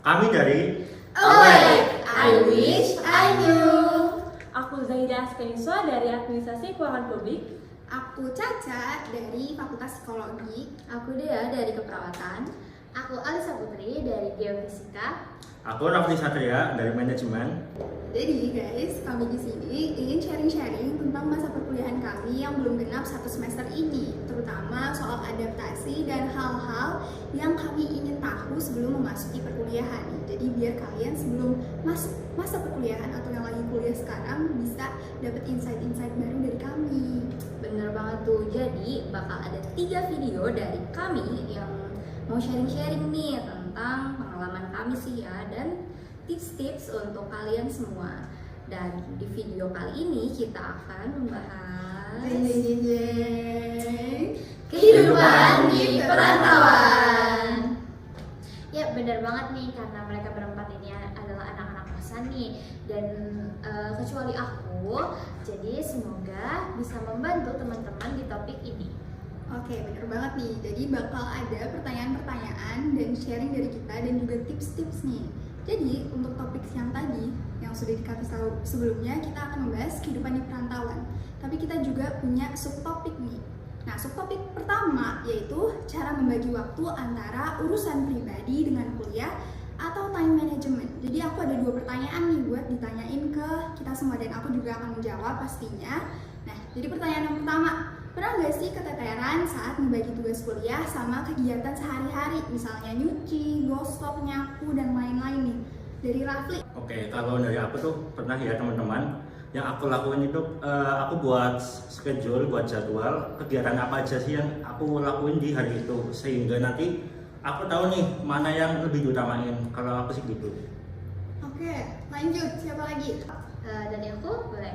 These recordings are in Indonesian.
Kami dari Awake, I wish I knew. Aku Zaida Askeniswa dari Administrasi Keuangan Publik. Aku Caca dari Fakultas Psikologi. Aku Dea dari Keperawatan. Aku Alisa Putri dari Geofisika. Aku Rafli Satria dari Manajemen. Jadi guys, kami di sini ingin sharing-sharing tentang masa perkuliahan kami yang belum genap 1 semester ini, terutama soal adaptasi dan hal-hal yang kami ingin tahu sebelum memasuki perkuliahan. Jadi biar kalian sebelum masuk masa perkuliahan atau yang lagi kuliah sekarang bisa dapat insight-insight baru dari kami. Bener banget tuh, jadi bakal ada 3 video dari kami yang mau sharing-sharing nih tentang pengalaman kami sih ya, dan tips-tips untuk kalian semua. Dan di video kali ini kita akan membahas Kehidupan di perantauan. Ya benar banget nih, karena mereka berempat ini adalah anak-anak kosan nih. Dan kecuali aku, jadi semoga bisa membantu teman-teman di topik ini. Oke, bener banget nih. Jadi bakal ada pertanyaan-pertanyaan dan sharing dari kita dan juga tips-tips nih. Jadi untuk topik yang tadi yang sudah dikasih tahu sebelumnya, kita akan membahas kehidupan di perantauan. Tapi kita juga punya subtopik nih. Nah, subtopik pertama yaitu cara membagi waktu antara urusan pribadi dengan kuliah atau time management. Jadi aku ada 2 pertanyaan nih buat ditanyain ke kita semua dan aku juga akan menjawab pastinya. Nah, jadi pertanyaan yang pertama, pernah nggak sih keteteran saat membagi tugas kuliah sama kegiatan sehari-hari, misalnya nyuci, gosok, nyapu, dan lain-lain nih? Dari Rafli. Oke, kalau dari aku tuh pernah ya teman-teman. Yang aku lakuin itu aku buat schedule, buat jadwal kegiatan apa aja sih yang aku lakuin di hari itu, sehingga nanti aku tahu nih mana yang lebih diutamain. Kalau aku sih gitu. Oke, lanjut. Siapa lagi? Dari aku boleh?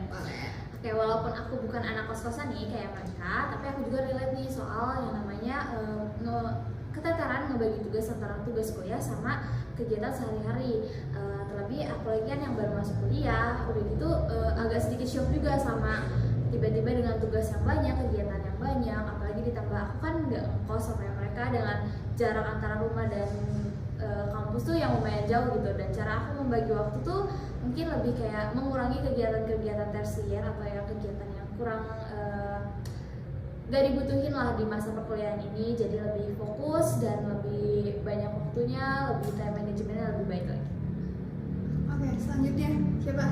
Oke, walaupun aku bukan anak kos-kosan nih kayak mereka, tapi aku juga relate nih soal yang namanya keteteran ngebagi tugas antara tugas kuliah sama kegiatan sehari-hari. Terlebih apalagi kan yang baru masuk kuliah, udah gitu agak sedikit shock juga sama tiba-tiba dengan tugas yang banyak, kegiatan yang banyak, apalagi ditambah aku kan nggak ngekos sama mereka dengan jarak antara rumah dan kampus tuh yang lumayan jauh gitu. Dan cara aku membagi waktu tuh mungkin lebih kayak mengurangi kegiatan-kegiatan tersier atau yang kegiatan yang kurang gak dibutuhin lah di masa perkuliahan ini, jadi lebih fokus dan lebih banyak waktunya, lebih time managementnya lebih baik lagi. Oke, selanjutnya siapa?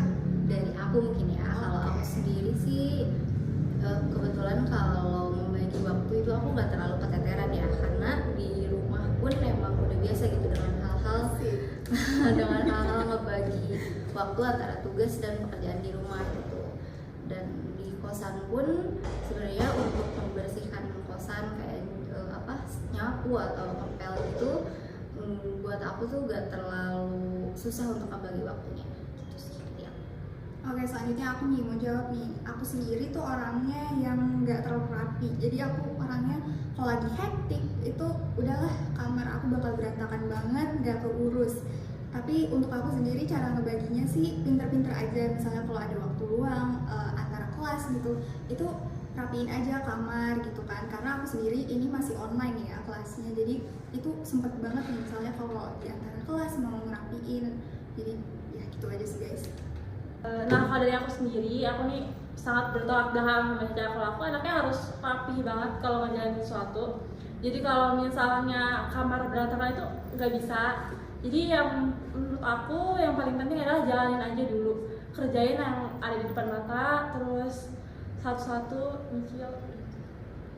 dari aku mungkin ya. Kalau aku sendiri sih kebetulan kalau membagi waktu itu aku nggak terlalu keteteran ya, karena di rumah pun memang udah biasa gitu dengan hal-hal dengan hal-hal ngebagi waktu antara tugas dan pekerjaan di rumah gitu. Dan di kosan pun sebenarnya untuk membersihkan kosan kayak nyapu atau ngepel itu buat aku tuh gak terlalu susah untuk membagi waktunya gitu sih ya. Oke, selanjutnya aku nih mau jawab nih. Aku sendiri tuh orangnya yang nggak terlalu rapi. Jadi aku orangnya kalau lagi hektik itu udahlah, kamar aku bakal berantakan banget, nggak keurus. Tapi untuk aku sendiri cara ngebaginya sih pinter-pinter aja. Misalnya kalau ada waktu luang antara kelas gitu, itu rapiin aja kamar gitu kan. Karena aku sendiri ini masih online ya kelasnya, jadi itu sempet banget nih misalnya kalau di antara kelas mau ngerapiin. Jadi ya gitu aja sih guys. Nah, kalau dari aku sendiri, aku nih sangat bertolak belakang sama cara. Kalau aku anaknya harus rapih banget kalau ngerjain sesuatu. Jadi kalau misalnya kamar berantakan itu nggak bisa. Jadi yang menurut aku yang paling penting adalah jalanin aja dulu, kerjain yang ada di depan mata, terus satu-satu nyicil.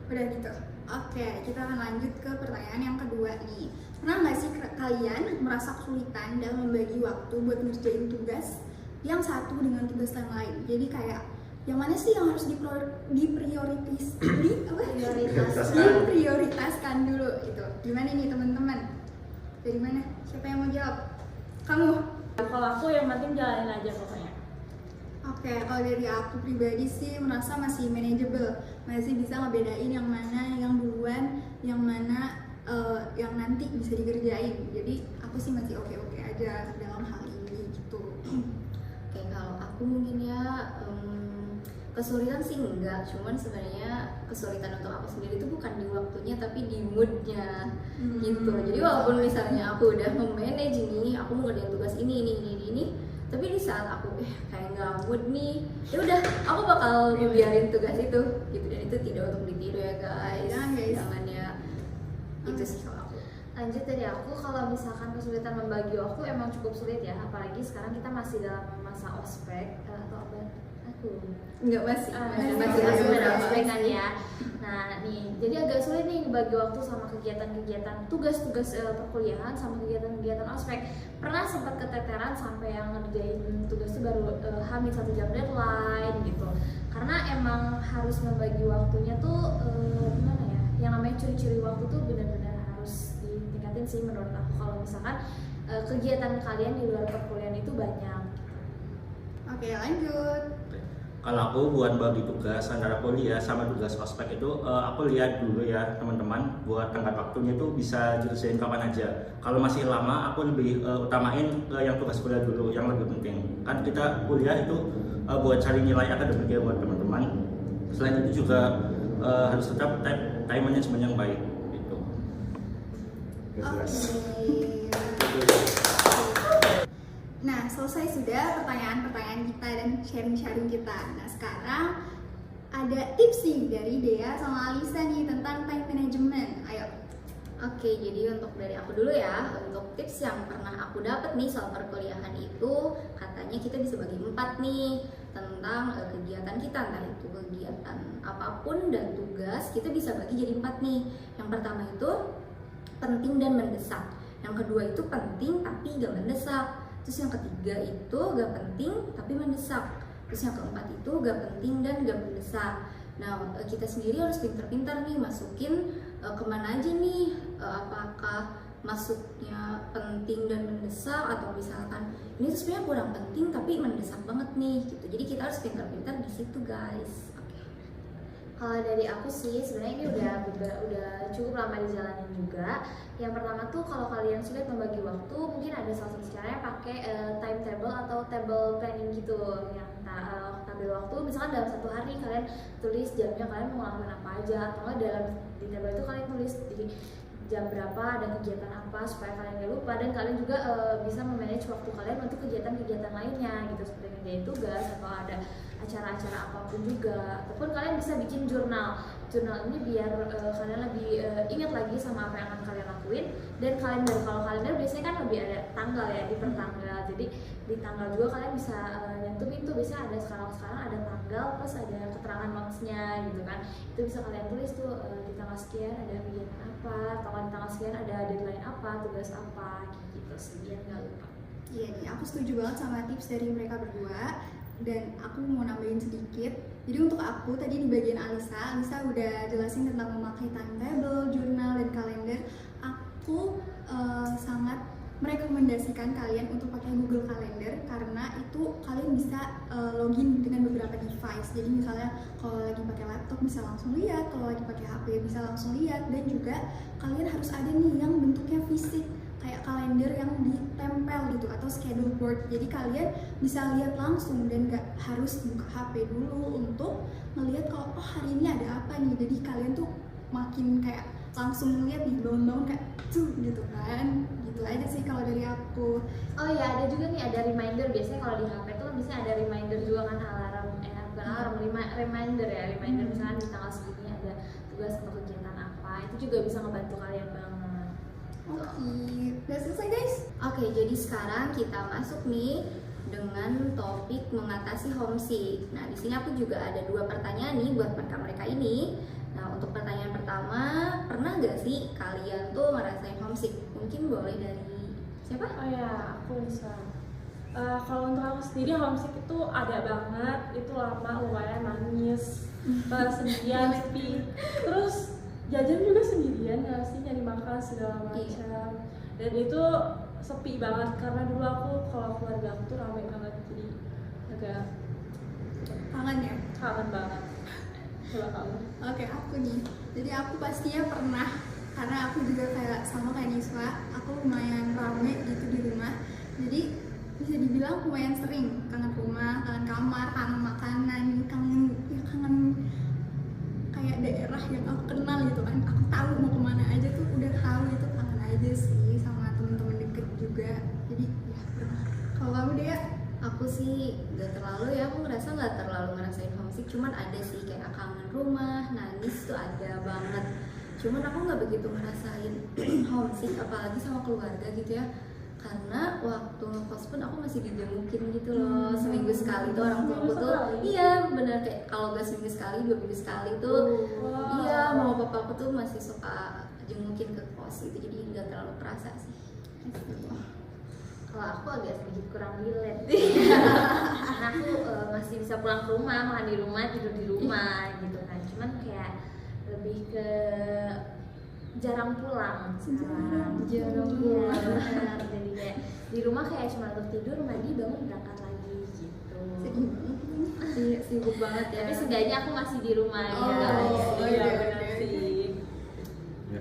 Udah gitu. Oke, kita akan lanjut ke pertanyaan yang kedua nih. Pernah nggak sih kalian merasa kesulitan dalam membagi waktu buat ngerjain tugas yang satu dengan tugas yang lain? Jadi kayak yang mana sih yang harus diprioritaskan dulu gitu. Gimana nih teman-teman? Dari mana? Siapa yang mau jawab? Kamu? Kalau aku yang penting jalanin aja pokoknya. Oke, kalau dari aku pribadi sih merasa masih manageable, masih bisa ngebedain yang mana yang duluan, yang mana yang nanti bisa dikerjain. Jadi aku sih masih oke-oke aja dalam hal ini gitu. Oke, kalau aku mungkin ya Kesulitan sih enggak, cuman sebenarnya kesulitan untuk aku sendiri itu bukan di waktunya tapi di moodnya gitu. Jadi walaupun misalnya aku udah memanage ini, aku mau ngerjain tugas ini, tapi di saat aku kayak nggak mood nih, ya udah aku bakal ngebiarin tugas itu gitu. Dan itu tidak untuk ditiru ya guys. Jangan ya. Itu sih kalau aku. Lanjut dari aku, kalau misalkan kesulitan membagi waktu emang cukup sulit ya, apalagi sekarang kita masih dalam masa ospek atau apa? Aku Enggak masih. masih ada ospek kan ya. Nah nih, jadi agak sulit nih bagi waktu sama kegiatan-kegiatan tugas-tugas perkuliahan sama kegiatan-kegiatan ospek. Pernah sempat keteteran sampai yang ngerjain tugas itu baru hamil 1 jam deadline gitu. Karena emang harus membagi waktunya tuh gimana ya? Yang namanya curi-curi waktu tuh benar-benar harus ditingkatin sih menurut aku. Kalau misalkan kegiatan kalian di luar perkuliahan itu banyak. Oke, lanjut. Kalau aku buat bagi tugas antara kuliah sama tugas ospek itu aku lihat dulu ya teman-teman, buat tenggat waktunya itu bisa diselesaikan kapan aja. Kalau masih lama aku lebih utamain yang tugas kuliah dulu yang lebih penting. Kan kita kuliah itu buat cari nilai akademik ya buat teman-teman. Selain itu juga harus tetap time management yang baik gitu. Nah, selesai sudah pertanyaan-pertanyaan kita dan sharing-sharing kita. Nah, sekarang ada tips nih dari Dea sama Alisa nih tentang time management. Ayo. Oke, jadi untuk dari aku dulu ya, untuk tips yang pernah aku dapat nih soal perkuliahan itu, katanya kita bisa bagi 4 nih tentang kegiatan kita, entah itu kegiatan apapun dan tugas, kita bisa bagi jadi 4 nih. Yang pertama itu penting dan mendesak, yang kedua itu penting tapi gak mendesak, terus yang ketiga itu gak penting tapi mendesak, terus yang keempat itu gak penting dan gak mendesak. Nah, kita sendiri harus pintar-pintar nih masukin kemana aja nih, apakah masuknya penting dan mendesak atau misalkan ini tuh sebenarnya kurang penting tapi mendesak banget nih gitu. Jadi kita harus pintar-pintar di situ guys. Kalau dari aku sih sebenarnya ini udah cukup lama dijalanin juga. Yang pertama tuh kalau kalian sulit membagi waktu, mungkin ada salah satu caranya pakai timetable atau table planning gitu, yang tabel waktu. Misalkan dalam 1 hari kalian tulis jamnya kalian mau ngelakuin apa aja, atau nggak dalam di table itu kalian tulis jadi jam berapa ada kegiatan apa supaya kalian gak lupa, dan kalian juga bisa memanage waktu kalian untuk kegiatan-kegiatan lainnya gitu, seperti ngerjain tugas atau ada acara-acara apapun juga, ataupun kalian bisa bikin jurnal ini biar kalian lebih ingat lagi sama apa yang akan kalian lakuin. Dan kalender, kalau kalender biasanya kan lebih ada tanggal ya, di pertanggal, jadi di tanggal juga kalian bisa nyentuhin tuh, biasanya ada sekarang ada tanggal plus ada keterangan notesnya gitu kan, itu bisa kalian tulis tuh di tanggal sekian ada kegiatan apa, atau di tanggal sekian ada deadline apa, tugas apa gitu sih, biar nggak lupa. Iya nih, aku setuju banget sama tips dari mereka berdua. Dan aku mau nambahin sedikit. Jadi untuk aku tadi di bagian Alisa udah jelasin tentang memakai timetable, jurnal, dan kalender. Aku sangat merekomendasikan kalian untuk pakai Google Calendar karena itu kalian bisa login dengan beberapa device. Jadi misalnya kalau lagi pakai laptop bisa langsung lihat, kalau lagi pakai HP bisa langsung lihat, dan juga kalian harus ada nih yang bentuknya fisik kayak kalender yang ditempel gitu atau schedule board. Jadi kalian bisa lihat langsung dan nggak harus buka HP dulu untuk melihat kalau hari ini ada apa nih. Jadi kalian tuh makin kayak langsung ngeliat nih, bangun-bangun kayak tuh gitu kan. Gitu aja sih kalau dari aku. Oh ya, ada juga nih, ada reminder. Biasanya kalau di HP tuh biasanya ada reminder juga kan, alarm, bukan alarm, reminder ya, reminder misalnya di tanggal segini ada tugas atau kegiatan apa, itu juga bisa ngebantu kalian banget. Oke, udah selesai guys. Oke, jadi sekarang kita masuk nih dengan topik mengatasi homesick. Nah, di sini aku juga ada 2 pertanyaan nih buat mereka ini. Nah, untuk pertanyaan pertama, pernah gak sih kalian tuh ngerasain homesick? Mungkin boleh dari siapa? Oh ya, aku bisa. Kalau untuk aku sendiri homesick itu ada banget, itu lama lumayan nangis, sendirian, sepi. Terus jajan juga sendirian ya sih, nyari makan segala macam. Dan itu sepi banget karena dulu aku kalau keluarga aku tuh rame banget, jadi agak Kangen ya? kangen banget. Coba kamu. Oke, aku nih. Jadi aku pastinya pernah, karena aku juga kayak sama kayak Niswa, aku lumayan rame gitu di rumah. Jadi bisa dibilang lumayan sering kangen rumah, kangen kamar, kangen makanan, kangen aku ngerasa nggak terlalu ngerasain homesick, cuman ada sih kayak kangen rumah, nangis tuh ada banget. Cuman aku nggak begitu ngerasain homesick apalagi sama keluarga gitu ya, karena waktu ngekos pun aku masih dijengukin gitu loh. Seminggu sekali tuh orang tua aku tuh, iya bener, kayak kalau gak seminggu sekali 2 minggu sekali tuh iya mama papa aku tuh masih suka jengukin ke kos gitu, jadi nggak terlalu kerasa sih. Kalau aku agak sedikit kurang relate karena aku masih bisa pulang ke rumah, makan di rumah, tidur di rumah gitu kan. Cuman kayak lebih ke jarang pulang sekarang. Jarang Iya, pulang. benar. Jadi kayak di rumah kayak cuma untuk tidur, mandi, bangun, berangkat lagi gitu. Sedih banget. Iya, sibuk banget ya. Tapi seenggaknya aku masih di rumah Oh, ya. iya benar sih. Ya.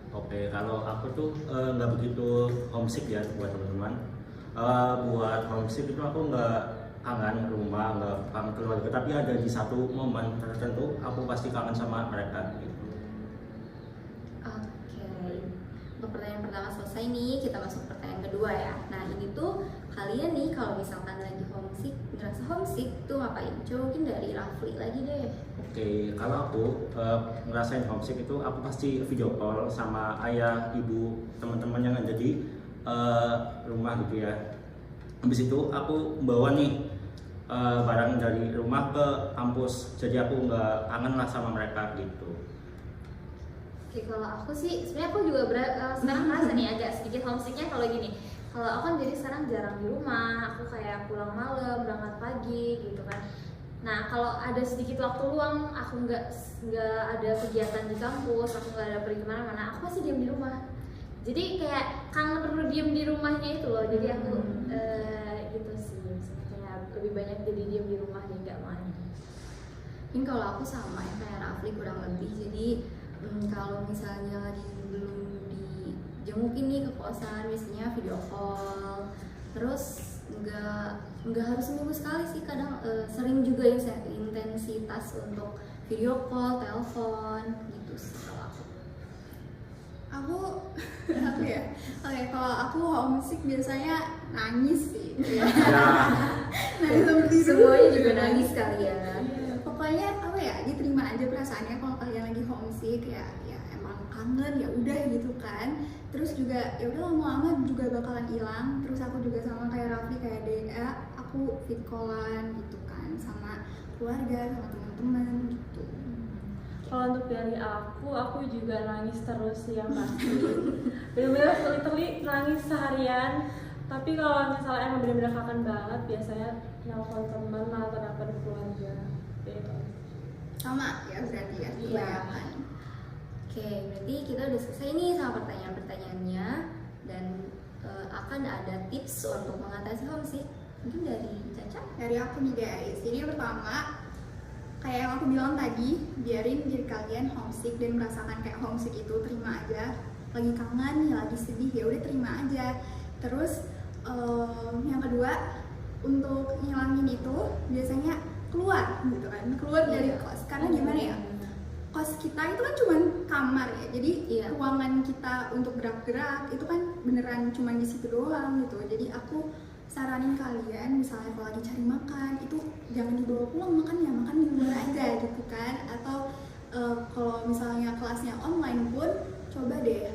Oke, kalau aku tuh nggak begitu homesick ya buat teman-teman. Buat homesick itu aku nggak kangen rumah, nggak kangen keluarga, tapi ada di satu momen tertentu aku pasti kangen sama mereka gitu. Oke, untuk pertanyaan pertama selesai nih, kita masuk pertanyaan kedua ya. Nah ini tuh kalian nih kalau misalkan lagi homesick, ngerasa homesick tuh ngapain? Coba mungkin dari Rafli lagi deh. Oke, kalau aku ngerasain homesick itu aku pasti video call sama ayah, ibu, teman-teman yang ada di rumah gitu ya. Habis itu aku bawa nih barang dari rumah ke kampus, jadi aku nggak kangen lah sama mereka gitu. Oke, kalau aku sih sebenarnya aku juga sekarang merasa nih agak sedikit homesicknya kalau gini. Kalau aku kan jadi sekarang jarang di rumah, aku kayak pulang malam, berangkat pagi gitu kan. Nah kalau ada sedikit waktu luang, aku nggak ada kegiatan di kampus, aku nggak ada pergi kemana-mana, aku pasti diam di rumah. Jadi kayak kangen perlu diem di rumahnya itu loh. Jadi aku gitu sih, kayak lebih banyak jadi diem di rumah dan nggak main. Mungkin kalau aku sama ya kayak Rafli kurang lebih. Jadi kalau misalnya lagi belum dijengukin nih ke kosan, biasanya video call. Terus nggak harus seminggu sekali sih, kadang sering juga intensitas untuk video call, telepon gitu sih kalau aku. Aku ya. Oke, kalau aku homesick biasanya nangis sih. Ya, Nangis seperti itu. Semuanya juga nangis kalian. Iya, pokoknya apa ya, diterima aja perasaannya kalau kalian lagi homesick ya emang kangen ya udah gitu kan. Terus juga ya udah lama-lama juga bakalan hilang. Terus aku juga sama kayak Raffi kayak Dea, aku fit callan gitu kan sama keluarga, sama teman-teman gitu. Kalau untuk dari aku juga nangis terus sih yang pasti. Bener-bener literally nangis seharian. Tapi kalau misalnya emang bener-bener kangen banget, biasanya nelfon teman atau nelfon keluarga. Gitu. Sama ya berarti ya, Iya. kebanyakan. Oke, berarti kita udah selesai nih sama pertanyaan-pertanyaannya dan akan ada tips untuk mengatasi homesick. Mungkin dari Caca? Dari aku nih guys, jadi yang pertama kayak yang aku bilang tadi, biarin diri kalian homesick dan merasakan kayak homesick itu, terima aja. Lagi kangen ya, lagi sedih ya udah terima aja. Terus yang kedua, untuk ngilangin itu biasanya keluar gitu kan, keluar dari kos. Karena gimana ya, kos kita itu kan cuma kamar ya, jadi ruangan kita untuk gerak-gerak itu kan beneran cuma di situ doang gitu. Jadi aku saranin kalian misalnya kalau lagi cari makan itu jangan dibawa pulang makannya, makan di luar aja gitu kan. Atau kalau misalnya kelasnya online pun coba deh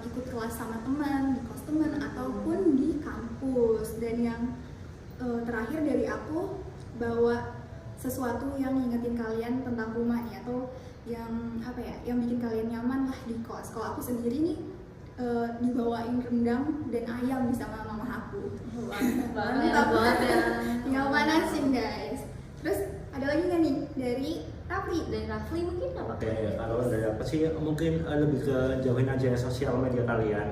ikut kelas sama teman di kos teman ataupun di kampus. Dan yang terakhir dari aku, bawa sesuatu yang ngingetin kalian tentang rumah nih, atau yang apa ya, yang bikin kalian nyaman lah di kos. Kalau aku sendiri nih dibawain rendang dan ayam sama mama aku. Mantap banget ya. Tinggal panasin guys. Terus ada lagi nggak nih dari Rafli? Dari Rafli mungkin apa? oke, kalau dari aku sih mungkin lebih ke jauhin aja sosial media kalian.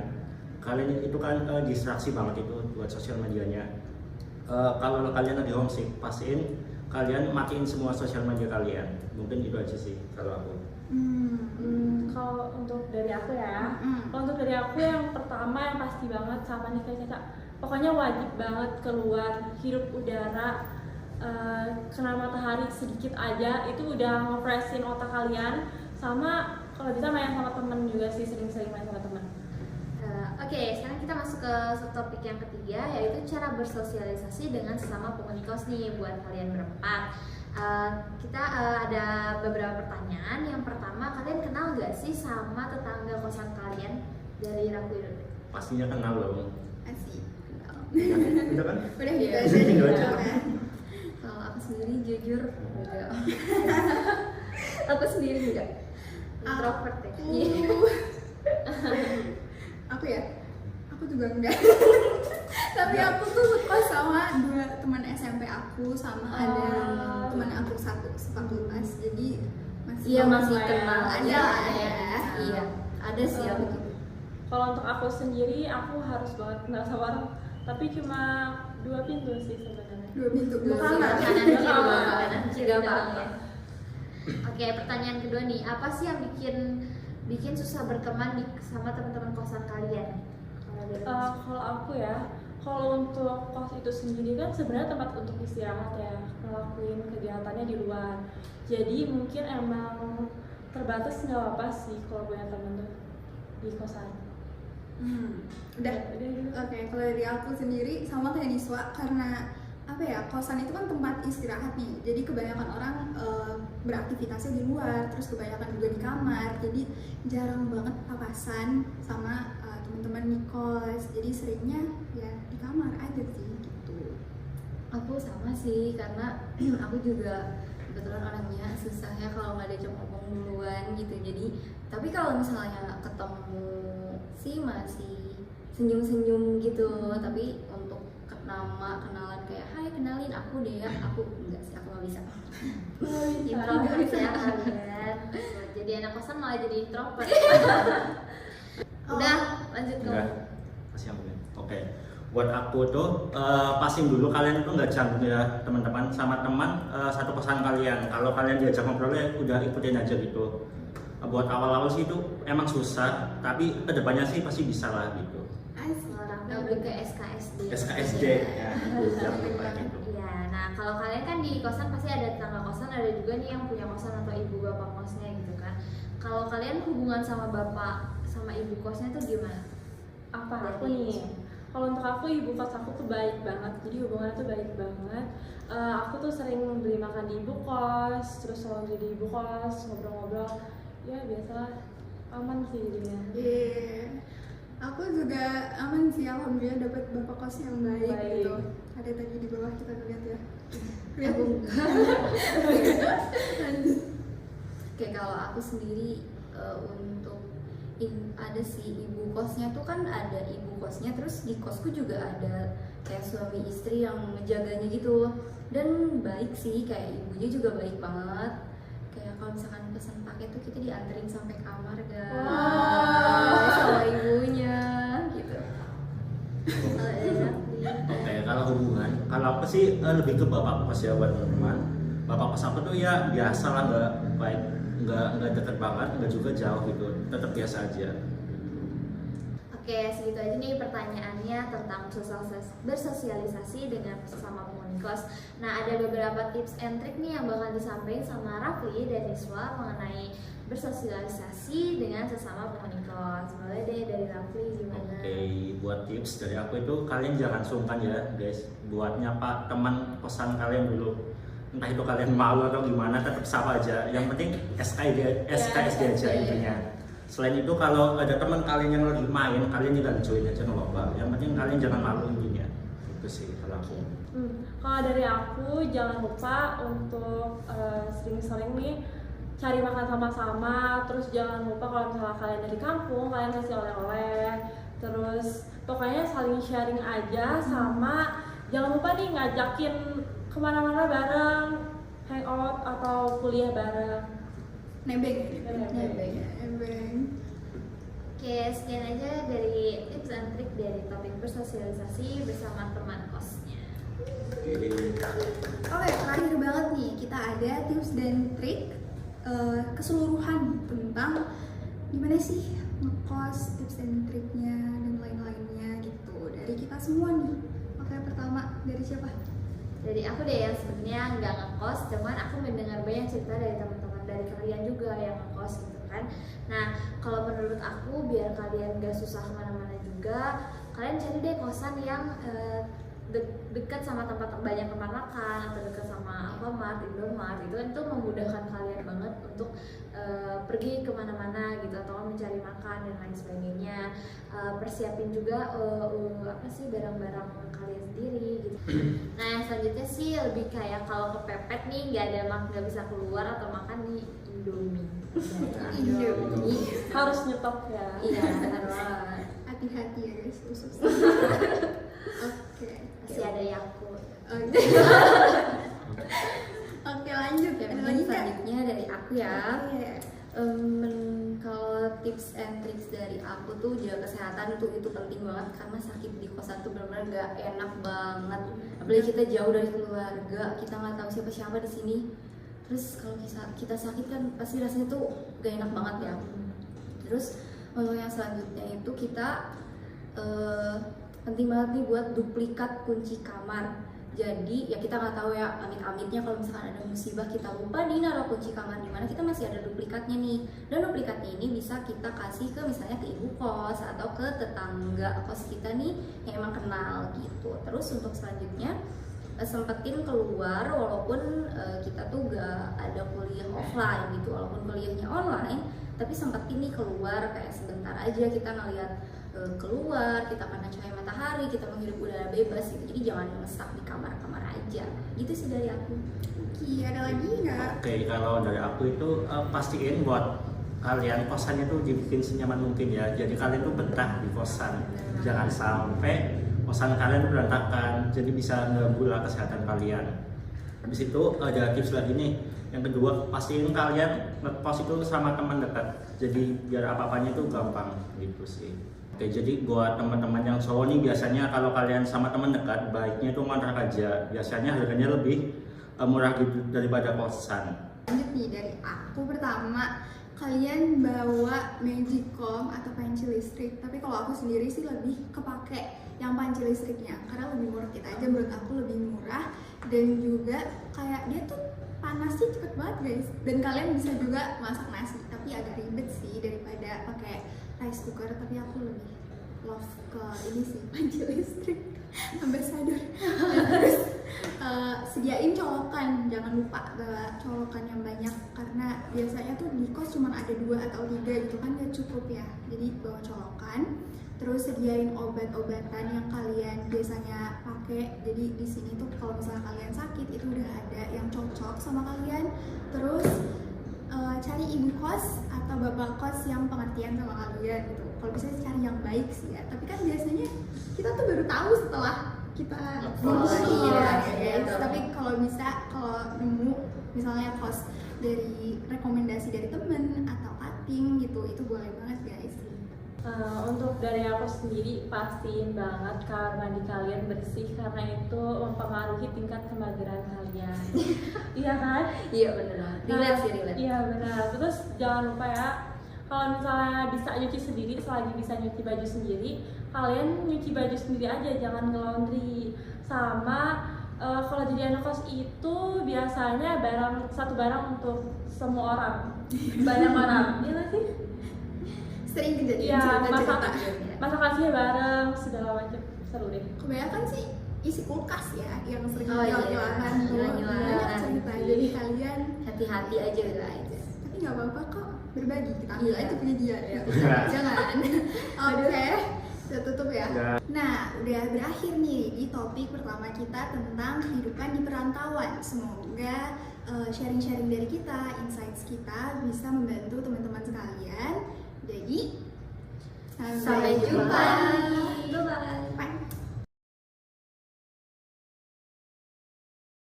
Kalian itu kan distraksi banget itu buat sosial medianya. Kalau kalian lagi homesick, pastiin kalian matiin semua sosial media kalian. Mungkin itu aja sih kalau aku. Kalau untuk dari aku ya, kalau untuk dari aku yang pertama yang pasti banget sama nih kayak Caca, pokoknya wajib banget keluar, hirup udara, kena matahari sedikit aja, itu udah nge-freshin otak kalian. Sama kalau bisa main sama temen juga sih, sering-sering main sama temen. Oke, sekarang kita masuk ke subtopik yang ketiga, yaitu cara bersosialisasi dengan sesama penghuni kos nih buat kalian berempat. Kita ada beberapa pertanyaan. Yang pertama, kalian kenal gak sih sama tetangga kosan kalian? Dari Rafli dulu. Pastinya kenal dong. Asik. Kenal. Udah kan? Udah gitu Iya, aja. gitu aja. kan? Kalau aku sendiri jujur enggak. Aku sendiri enggak. Introvert ya? Aku ya? Aku juga enggak. Tapi aku tuh kos sama 2 teman SMP aku sama ada teman aku satu sefakultas. Jadi masih Iya masih ya. kenal Ada, ada. Iya, ada sih aku gitu. Kalau untuk aku sendiri, aku harus banget kenal sama orang, tapi cuma 2 pintu sih sebenarnya. 2 pintu Dua kamar. Kanan kiri, Kamar. kanan kiri Tidak doang apa-apa. ya. Oke, pertanyaan kedua nih, apa sih yang bikin susah berteman sama teman-teman kosan kalian? Kalau dari Kalau aku ya, kalau untuk kos itu sendiri kan sebenarnya tempat untuk istirahat ya, ngelakuin kegiatannya di luar. Jadi mungkin emang terbatas nggak apa sih kalau punya temen tuh di kosan. Udah. gitu. Oke, kalau dari aku sendiri sama kayak Niswa, karena apa ya, kosan itu kan tempat istirahat nih. Jadi kebanyakan orang beraktivitasnya di luar, terus kebanyakan juga di kamar. Jadi jarang banget papasan sama teman-teman di kos. Jadi seringnya ya di kamar aja sih gitu. Aku sama sih karena aku juga kebetulan orangnya susahnya kalau nggak diajak ngomong duluan gitu. Jadi tapi kalau misalnya ketemu sih masih senyum-senyum gitu. Tapi untuk kenalan kayak hai kenalin aku deh ya, aku enggak sih, aku nggak bisa. introvert ya kalian. Jadi anak kosan malah jadi introvert. Udah, lanjut ke Enggak. Masih aku ya. Oke. Buat aku tuh pastiin dulu kalian tuh nggak canggung ya teman-teman sama teman satu kosan kalian. Kalau kalian diajak ngobrol ya udah ikutin aja gitu. Buat awal-awal sih itu emang susah, tapi kedepannya sih pasti bisa lah gitu. Asik. orang lebih ke SKSD. SKSD ya, itu jangan lupa gitu. Iya, nah kalau kalian kan di kosan pasti ada tetangga kosan, ada juga nih yang punya kosan atau ibu bapak kosnya gitu kan. Kalau kalian hubungan sama bapak sama ibu kosnya tuh gimana? Apa Dari aku nih? Kalau untuk aku ibu kos aku tuh baik banget, jadi hubungannya tuh baik banget. Aku tuh sering beli makan di ibu kos, terus selalu di ibu kos ngobrol-ngobrol. Ya biasa aman sih jadinya. Iya. Aku juga aman sih, alhamdulillah dapat bapak kos yang baik, Baik. gitu. Ada tadi di bawah kita lihat ya. Aku kayak kalau aku sendiri untuk ada sih ibu kosnya tuh kan ada ibu kosnya, terus di kosku juga ada kayak suami istri yang menjaganya gitu, dan baik sih, kayak ibunya juga baik banget. Kayak kalau misalkan pesan paket tuh kita dianterin sampai kamar guys. Wow. Sama ibunya gitu. Oke, kalau hubungan, kalau aku sih lebih ke bapak kos ya buat teman-teman. Bapak kos aku tuh ya biasa lah, nggak baik, nggak deket banget, nggak juga jauh gitu, tetap biasa aja. Oke, segitu aja nih pertanyaannya tentang bersosialisasi dengan sesama penghuni kos. Nah, ada beberapa tips and trick nih yang bakal disampaikan sama Rafli dan Niswa mengenai bersosialisasi dengan sesama penghuni kos. Boleh deh dari Rafli gimana? Oke, buat tips dari aku itu kalian jangan sungkan ya guys, buat nyapa teman kosan kalian dulu. Entah itu kalian malu atau gimana, tetap sapa aja. Yang penting SKSD aja intinya. Selain itu kalau ada teman kalian yang lagi main, kalian juga join aja nggak apa-apa. Yang penting kalian jangan malu intinya. Itu sih kalau aku. Kalau dari aku jangan lupa untuk sering-sering nih cari makan sama-sama. Terus jangan lupa kalau misalnya kalian dari kampung, kalian kasih oleh-oleh. Terus pokoknya saling sharing aja, sama jangan lupa nih ngajakin kemana-mana bareng, hangout atau kuliah bareng. Nebeng. Nebeng. Oke, sekian aja dari tips and trick dari topik bersosialisasi bersama teman kosnya. Oke, terakhir banget nih, kita ada tips dan trik keseluruhan tentang gimana sih ngekos, tips dan triknya dan lain-lainnya gitu dari kita semua nih. Oke, pertama dari siapa? Dari aku deh, yang sebenarnya nggak ngekos, cuman aku mendengar banyak cerita dari teman-teman dari kalian juga yang ngekos gitu kan. kan. Nah kalau menurut aku biar kalian gak susah kemana-mana juga, kalian cari deh kosan yang dekat sama banyak tempat makan atau dekat sama Alfamart, Indomart, itu kan tuh memudahkan kalian banget untuk pergi kemana-mana gitu atau mencari makan dan lain sebagainya. Persiapin juga apa sih barang-barang kalian sendiri gitu. Nah yang selanjutnya sih lebih kayak kalau kepepet nih nggak bisa keluar atau makan nih Indomie. Indomie. Harus nyetok ya. Iya harus. Hati-hati ya guys, usus. Oke. Masih ada Yakult. Oke lanjut. Ya, Ada mungkin lagi Kak? selanjutnya dari aku ya. Oke. Kalau tips and tricks dari aku tuh jaga kesehatan tuh itu penting banget karena sakit di kosan tuh benar-benar gak enak banget. Apalagi kita jauh dari keluarga, kita nggak tahu siapa-siapa di sini. Terus kalau kita sakit kan pasti rasanya tuh gak enak banget ya. Terus kalau yang selanjutnya itu kita penting banget nih buat duplikat kunci kamar. Jadi ya kita nggak tahu ya amit-amitnya kalau misalkan ada musibah kita lupa nih naruh kunci kamar di mana, kita masih ada duplikatnya nih. Dan duplikatnya ini bisa kita kasih ke misalnya ke ibu kos atau ke tetangga kos kita nih yang emang kenal gitu. Terus untuk selanjutnya sempetin keluar walaupun kita tuh gak ada kuliah offline gitu, walaupun kuliahnya online tapi sempetin nih keluar kayak sebentar aja kita ngeliat keluar, kita kena cahaya matahari, kita menghirup udara bebas gitu. Jadi jangan ngesak di kamar-kamar aja. Gitu sih dari aku. Oke, ada lagi nggak? Oke, kalau dari aku itu pastiin buat kalian kosannya tuh dibikin senyaman mungkin ya. Jadi kalian tuh betah di kosan. Jangan sampai kosan kalian tuh berantakan, jadi bisa mengganggu kesehatan kalian. Habis itu ada tips lagi nih. Yang kedua, pastiin kalian ngekos itu sama teman dekat. Jadi biar apa-apanya tuh gampang gitu sih. Oke, jadi buat teman-teman yang cowok nih biasanya kalau kalian sama teman dekat, baiknya itu ngontrak aja. Biasanya harganya lebih murah gitu daripada kosan. Lanjut nih dari aku. Pertama, kalian bawa magicom atau panci listrik. Tapi kalau aku sendiri sih lebih kepake yang panci listriknya karena lebih murah, kita aja menurut aku lebih murah dan juga kayak dia tuh panasnya cepet banget guys. Dan kalian bisa juga masak nasi, tapi agak ribet sih daripada pakai rice cooker. Tapi aku lebih love ke ini sih, panci listrik. Ambassador. Terus sediain colokan, jangan lupa bawa colokan yang banyak karena biasanya tuh di kos cuma ada 2 atau 3 gitu kan, gak cukup ya. Jadi bawa colokan. Terus sediain obat-obatan yang kalian biasanya pakai. Jadi di sini tuh kalau misalnya kalian sakit itu udah ada yang cocok sama kalian. Terus cari ibu kos atau bapak kos yang pengertian sama kalian gitu. Kalau bisa cari yang baik sih ya. Tapi kan biasanya kita tuh baru tahu setelah kita ngungsi ya guys. Tapi kalau bisa, kalau nemu misalnya kos dari rekomendasi dari temen atau cutting gitu, itu boleh banget guys. Untuk dari aku sendiri pastiin banget kamar mandi kalian bersih karena itu mempengaruhi tingkat kemageran kalian. Iya kan? Iya benar. Relate sih, relate. Iya benar. Terus jangan lupa ya, kalau misalnya bisa nyuci sendiri, selagi bisa nyuci baju sendiri, kalian nyuci baju sendiri aja, jangan nge-laundry. Sama kalau jadi anak kos itu biasanya satu barang untuk semua orang, banyak orang. Iya nggak sih? Sering kejadian Iya, cerita-cerita. masak-masaknya bareng segala macam, seru deh. Kebanyakan sih isi kulkas ya yang sering Oh, iya. hilang-hilangan tuh. Hilang-hilangan. Banyak cerita, jadi kalian Hati-hati aja guys. tapi nggak apa-apa kok berbagi, kita ambil Iya. aja punya dia ya. Iya. Jangan. Oke, kita tutup ya. Ya. Nah, udah berakhir nih di topik pertama kita tentang kehidupan di perantauan. Semoga sharing-sharing dari kita, insights kita bisa membantu teman-teman sekalian. Jadi, sampai jumpa.